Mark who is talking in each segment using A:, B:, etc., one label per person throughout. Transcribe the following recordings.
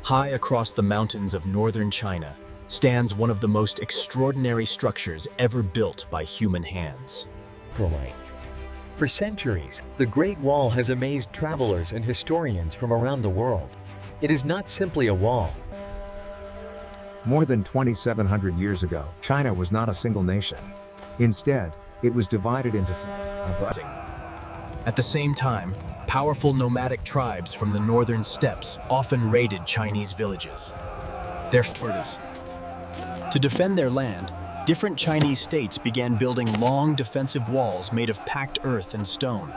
A: High across the mountains of northern China stands one of the most extraordinary structures ever built by human hands.
B: For centuries, the Great Wall has amazed travelers and historians from around the world. It is not simply a wall.
C: More than 2,700 years ago, China was not a single nation. Instead, it was divided into
A: At the same time, powerful nomadic tribes from the northern steppes often raided Chinese villages. To defend their land, different Chinese states began building long defensive walls made of packed earth and stone.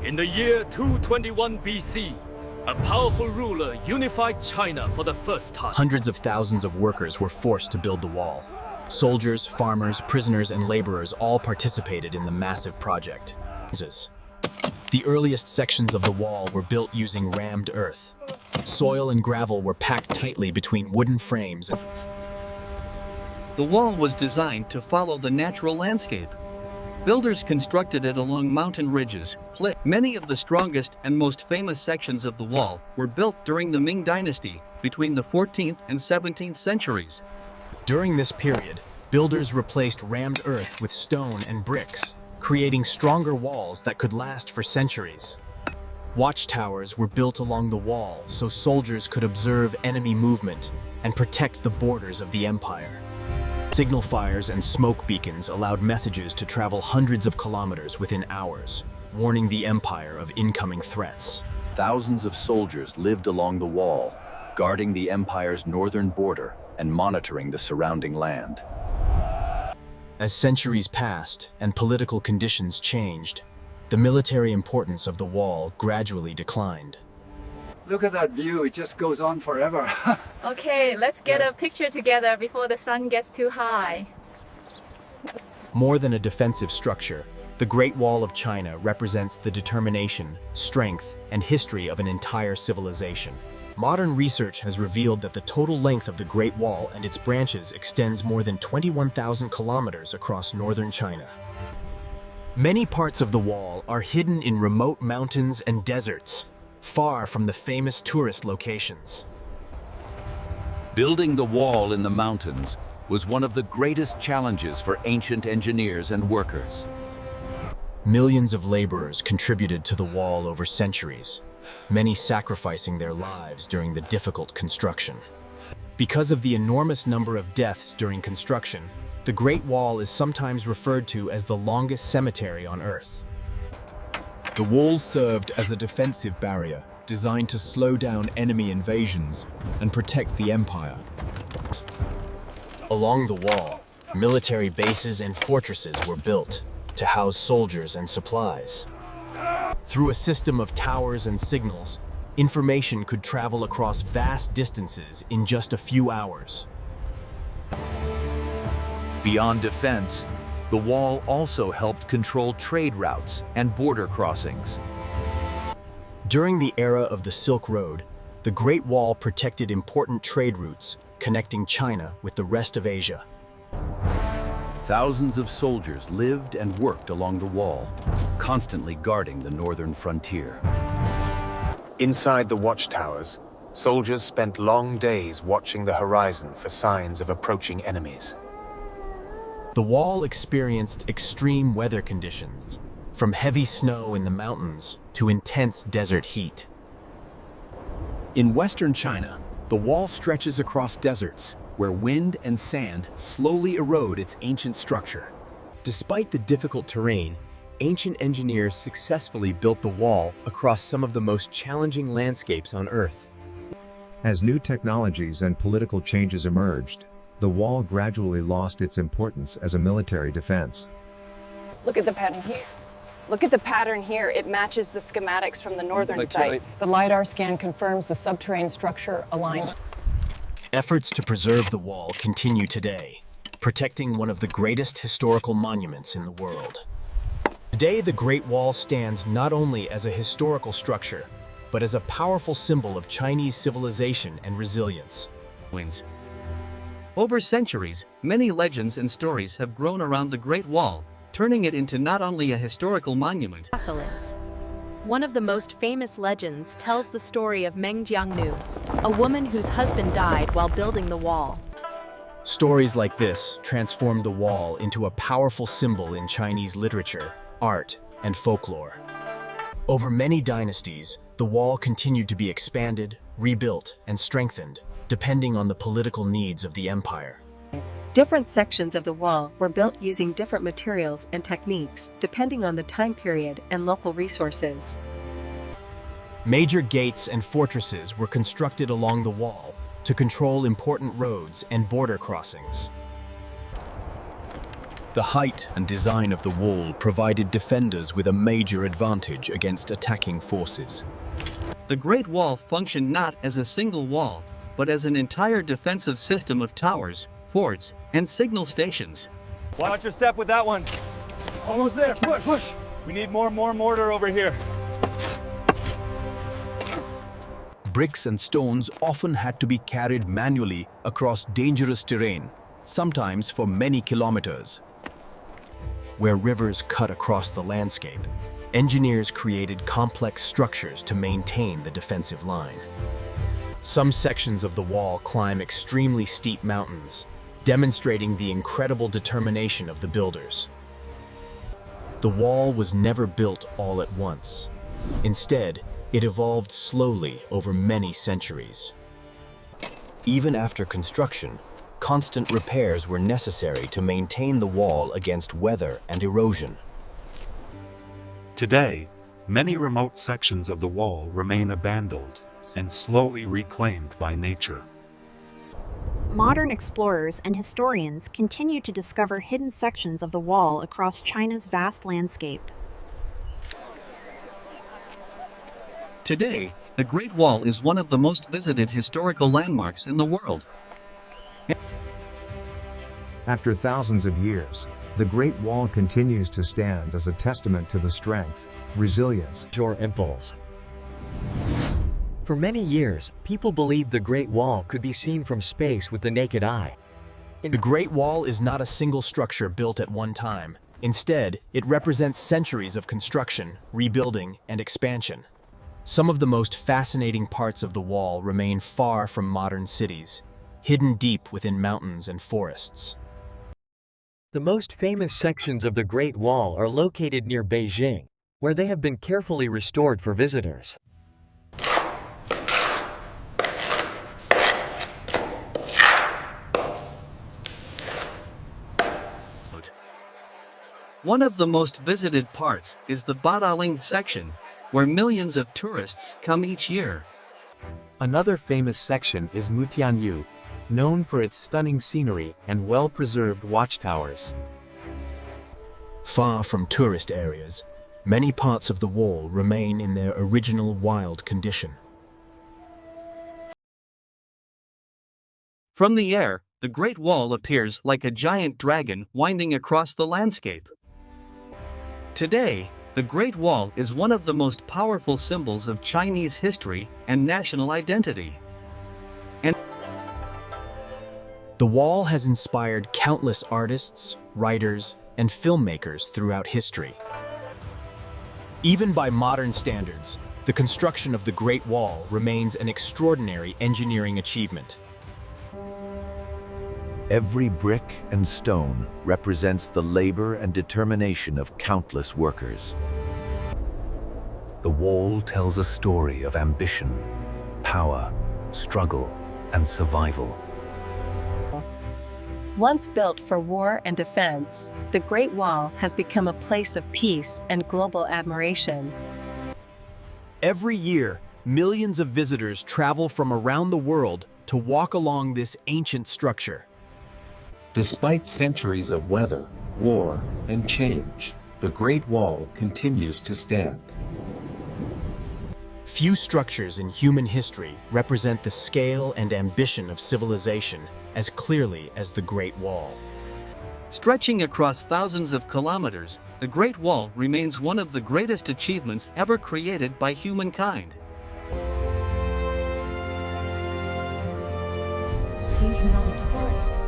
D: In the year 221 BC, a powerful ruler unified China for the first time.
A: Hundreds of thousands of workers were forced to build the wall. Soldiers, farmers, prisoners, and laborers all participated in the massive project. The earliest sections of the wall were built using rammed earth. Soil and gravel were packed tightly between wooden frames.
E: The wall was designed to follow the natural landscape. Builders constructed it along mountain ridges, cliffs. Many of the strongest and most famous sections of the wall were built during the Ming Dynasty, between the 14th and 17th centuries.
A: During this period, builders replaced rammed earth with stone and bricks, creating stronger walls that could last for centuries. Watchtowers were built along the wall so soldiers could observe enemy movement and protect the borders of the empire. Signal fires and smoke beacons allowed messages to travel hundreds of kilometers within hours, warning the empire of incoming threats.
F: Thousands of soldiers lived along the wall, guarding the empire's northern border and monitoring the surrounding land.
A: As centuries passed and political conditions changed, the military importance of the wall gradually declined.
G: Look at that view, it just goes on forever.
H: Okay, let's get a picture together before the sun gets too high.
A: More than a defensive structure, the Great Wall of China represents the determination, strength, and history of an entire civilization. Modern research has revealed that the total length of the Great Wall and its branches extends more than 21,000 kilometers across northern China. Many parts of the wall are hidden in remote mountains and deserts, far from the famous tourist locations.
F: Building the wall in the mountains was one of the greatest challenges for ancient engineers and workers.
A: Millions of laborers contributed to the wall over centuries, many sacrificing their lives during the difficult construction. Because of the enormous number of deaths during construction, the Great Wall is sometimes referred to as the longest cemetery on Earth.
I: The wall served as a defensive barrier designed to slow down enemy invasions and protect the empire.
A: Along the wall, military bases and fortresses were built to house soldiers and supplies. Through a system of towers and signals, information could travel across vast distances in just a few hours.
F: Beyond defense, the wall also helped control trade routes and border crossings.
A: During the era of the Silk Road, the Great Wall protected important trade routes connecting China with the rest of Asia.
F: Thousands of soldiers lived and worked along the wall, constantly guarding the northern frontier.
C: Inside the watchtowers, soldiers spent long days watching the horizon for signs of approaching enemies.
A: The wall experienced extreme weather conditions, from heavy snow in the mountains to intense desert heat.
I: In western China, the wall stretches across deserts, where wind and sand slowly erode its ancient structure. Despite the difficult terrain, ancient engineers successfully built the wall across some of the most challenging landscapes on Earth.
C: As new technologies and political changes emerged, the wall gradually lost its importance as a military defense.
J: Look at the pattern here. Look at the pattern here. It matches the schematics from the northern site.
K: The LiDAR scan confirms the subterranean structure aligns.
A: Efforts to preserve the wall continue today, protecting one of the greatest historical monuments in the world. Today, the Great Wall stands not only as a historical structure, but as a powerful symbol of Chinese civilization and resilience.
E: Over centuries, many legends and stories have grown around the Great Wall, turning it into not only a historical monument,
L: One of the most famous legends tells the story of Meng Jiangnu, a woman whose husband died while building the wall.
A: Stories like this transformed the wall into a powerful symbol in Chinese literature, art, and folklore. Over many dynasties, the wall continued to be expanded, rebuilt, and strengthened, depending on the political needs of the empire.
M: Different sections of the wall were built using different materials and techniques, depending on the time period and local resources.
A: Major gates and fortresses were constructed along the wall to control important roads and border crossings.
F: The height and design of the wall provided defenders with a major advantage against attacking forces.
E: The Great Wall functioned not as a single wall, but as an entire defensive system of towers, forts, and signal stations.
N: Watch your step with that one. Almost there. Push, push. We need more mortar over here.
F: Bricks and stones often had to be carried manually across dangerous terrain, sometimes for many kilometers.
A: Where rivers cut across the landscape, engineers created complex structures to maintain the defensive line. Some sections of the wall climb extremely steep mountains, demonstrating the incredible determination of the builders. The wall was never built all at once. Instead, it evolved slowly over many centuries. Even after construction, constant repairs were necessary to maintain the wall against weather and erosion.
O: Today, many remote sections of the wall remain abandoned and slowly reclaimed by nature.
P: Modern explorers and historians continue to discover hidden sections of the wall across China's vast landscape.
E: Today, the Great Wall is one of the most visited historical landmarks in the world.
Q: After thousands of years, the Great Wall continues to stand as a testament to the strength, resilience,
B: or impulse. For many years, people believed the Great Wall could be seen from space with the naked eye.
A: The Great Wall is not a single structure built at one time. Instead, it represents centuries of construction, rebuilding, and expansion. Some of the most fascinating parts of the wall remain far from modern cities, hidden deep within mountains and forests.
B: The most famous sections of the Great Wall are located near Beijing, where they have been carefully restored for visitors.
E: One of the most visited parts is the Badaling section, where millions of tourists come each year.
I: Another famous section is Mutianyu, known for its stunning scenery and well-preserved watchtowers.
A: Far from tourist areas, many parts of the wall remain in their original wild condition.
E: From the air, the Great Wall appears like a giant dragon winding across the landscape. Today, the Great Wall is one of the most powerful symbols of Chinese history and national identity.
A: The wall has inspired countless artists, writers, and filmmakers throughout history. Even by modern standards, the construction of the Great Wall remains an extraordinary engineering achievement.
R: Every brick and stone represents the labor and determination of countless workers. The wall tells a story of ambition, power, struggle, and survival.
M: Once built for war and defense, the Great Wall has become a place of peace and global admiration.
A: Every year, millions of visitors travel from around the world to walk along this ancient structure.
S: Despite centuries of weather, war, and change, the Great Wall continues to stand.
A: Few structures in human history represent the scale and ambition of civilization as clearly as the Great Wall.
E: Stretching across thousands of kilometers, the Great Wall remains one of the greatest achievements ever created by humankind.
L: He's not a tourist.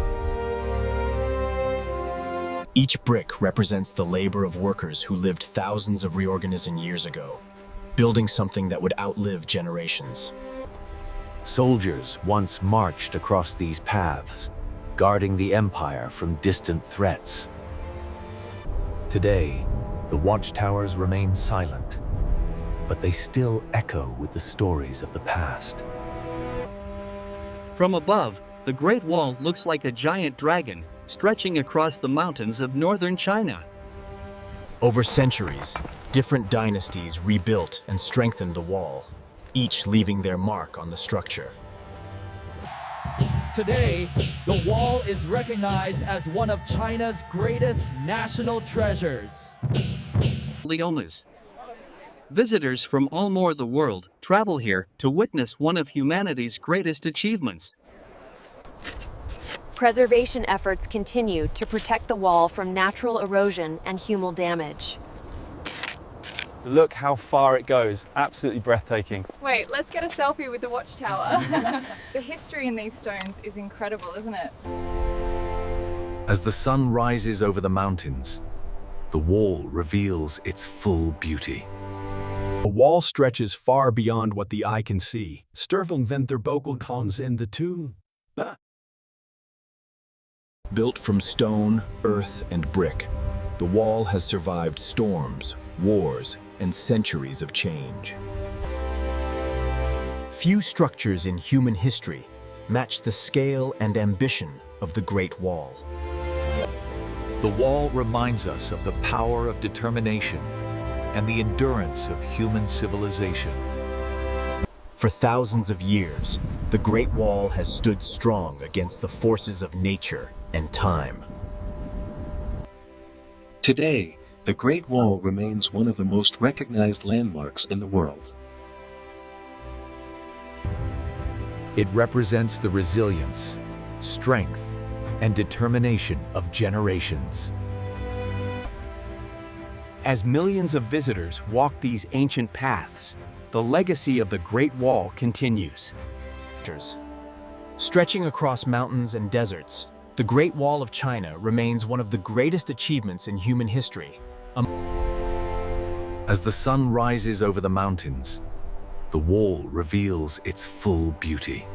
A: Each brick represents the labor of workers who lived thousands of reorganization years ago. building something that would outlive generations.
R: Soldiers once marched across these paths, guarding the empire from distant threats. Today, the watchtowers remain silent, but they still echo with the stories of the past.
E: From above, the Great Wall looks like a giant dragon stretching across the mountains of northern China.
A: Over centuries, different dynasties rebuilt and strengthened the wall, each leaving their mark on the structure.
D: Today, the wall is recognized as one of China's greatest national treasures.
E: Leonas. Visitors from all over the world travel here to witness one of humanity's greatest achievements.
L: Preservation efforts continue to protect the wall from natural erosion and human damage.
N: Look how far it goes. Absolutely breathtaking.
H: Wait, let's get a selfie with the watchtower. The history in these stones is incredible, isn't it?
R: As the sun rises over the mountains, the wall reveals its full beauty.
F: The wall stretches far beyond what the eye can see. comes in the tomb.
A: Built from stone, earth, and brick, the wall has survived storms, wars, and centuries of change. Few structures in human history match the scale and ambition of the Great Wall.
R: The wall reminds us of the power of determination and the endurance of human civilization.
A: For thousands of years, the Great Wall has stood strong against the forces of nature and time.
S: Today, the Great Wall remains one of the most recognized landmarks in the world.
R: It represents the resilience, strength, and determination of generations.
I: As millions of visitors walk these ancient paths, the legacy of the Great Wall continues.
A: Stretching across mountains and deserts, the Great Wall of China remains one of the greatest achievements in human history.
R: As the sun rises over the mountains, the wall reveals its full beauty.